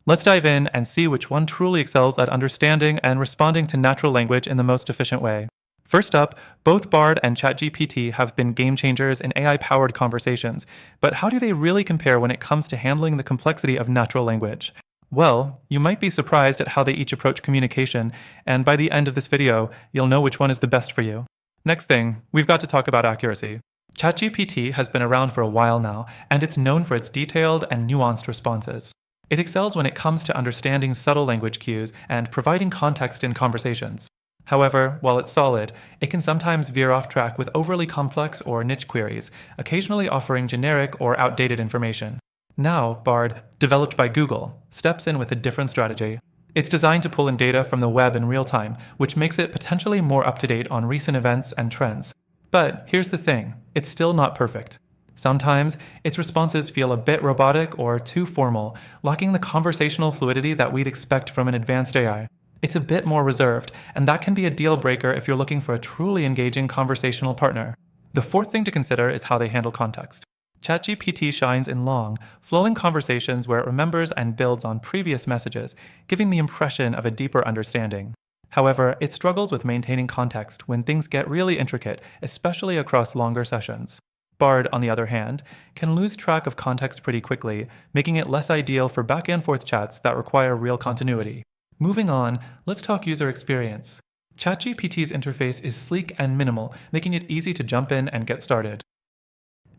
Let's dive in and see which one truly excels at understanding and responding to natural language in the most efficient way. First up, both Bard and ChatGPT have been game changers in AI-powered conversations, but how do they really compare when it comes to handling the complexity of natural language? Well, you might be surprised at how they each approach communication, and by the end of this video, you'll know which one is the best for you. Next thing, we've got to talk about accuracy. ChatGPT has been around for a while now, and it's known for its detailed and nuanced responses. It excels when it comes to understanding subtle language cues and providing context in conversations. However, while it's solid, it can sometimes veer off track with overly complex or niche queries, occasionally offering generic or outdated information. Now, Bard, developed by Google, steps in with a different strategy. It's designed to pull in data from the web in real time, which makes it potentially more up-to-date on recent events and trends. But here's the thing, it's still not perfect. Sometimes, its responses feel a bit robotic or too formal, lacking the conversational fluidity that we'd expect from an advanced AI. It's a bit more reserved, and that can be a deal breaker if you're looking for a truly engaging conversational partner. The fourth thing to consider is how they handle context. ChatGPT shines in long, flowing conversations where it remembers and builds on previous messages, giving the impression of a deeper understanding. However, it struggles with maintaining context when things get really intricate, especially across longer sessions. Bard, on the other hand, can lose track of context pretty quickly, making it less ideal for back-and-forth chats that require real continuity. Moving on, let's talk user experience. ChatGPT's interface is sleek and minimal, making it easy to jump in and get started.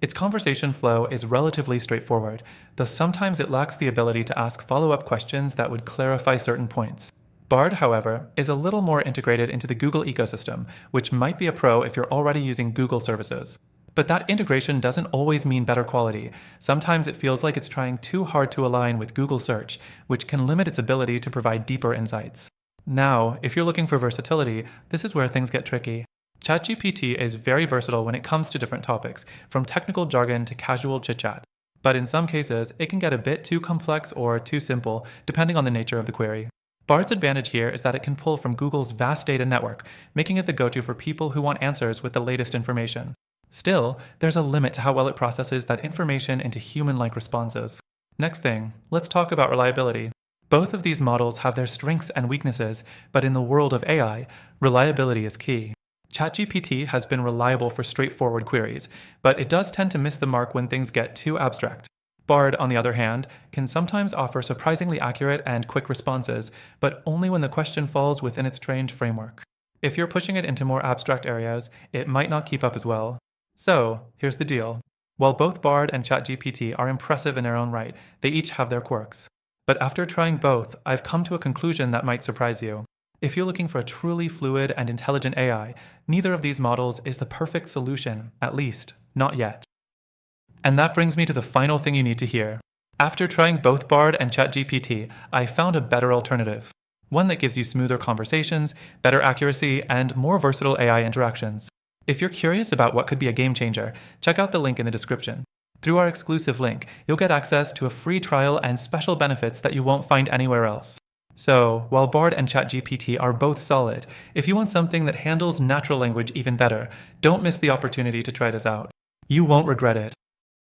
Its conversation flow is relatively straightforward, though sometimes it lacks the ability to ask follow-up questions that would clarify certain points. Bard, however, is a little more integrated into the Google ecosystem, which might be a pro if you're already using Google services. But that integration doesn't always mean better quality. Sometimes it feels like it's trying too hard to align with Google Search, which can limit its ability to provide deeper insights. Now, if you're looking for versatility, this is where things get tricky. ChatGPT is very versatile when it comes to different topics, from technical jargon to casual chit-chat. But in some cases, it can get a bit too complex or too simple, depending on the nature of the query. Bard's advantage here is that it can pull from Google's vast data network, making it the go-to for people who want answers with the latest information. Still, there's a limit to how well it processes that information into human-like responses. Next thing, let's talk about reliability. Both of these models have their strengths and weaknesses, but in the world of AI, reliability is key. ChatGPT has been reliable for straightforward queries, but it does tend to miss the mark when things get too abstract. Bard, on the other hand, can sometimes offer surprisingly accurate and quick responses, but only when the question falls within its trained framework. If you're pushing it into more abstract areas, it might not keep up as well. So, here's the deal. While both Bard and ChatGPT are impressive in their own right, they each have their quirks. But after trying both, I've come to a conclusion that might surprise you. If you're looking for a truly fluid and intelligent AI, neither of these models is the perfect solution, at least, not yet. And that brings me to the final thing you need to hear. After trying both Bard and ChatGPT, I found a better alternative. One that gives you smoother conversations, better accuracy, and more versatile AI interactions. If you're curious about what could be a game changer, check out the link in the description. Through our exclusive link, you'll get access to a free trial and special benefits that you won't find anywhere else. So, while Bard and ChatGPT are both solid, if you want something that handles natural language even better, don't miss the opportunity to try this out. You won't regret it.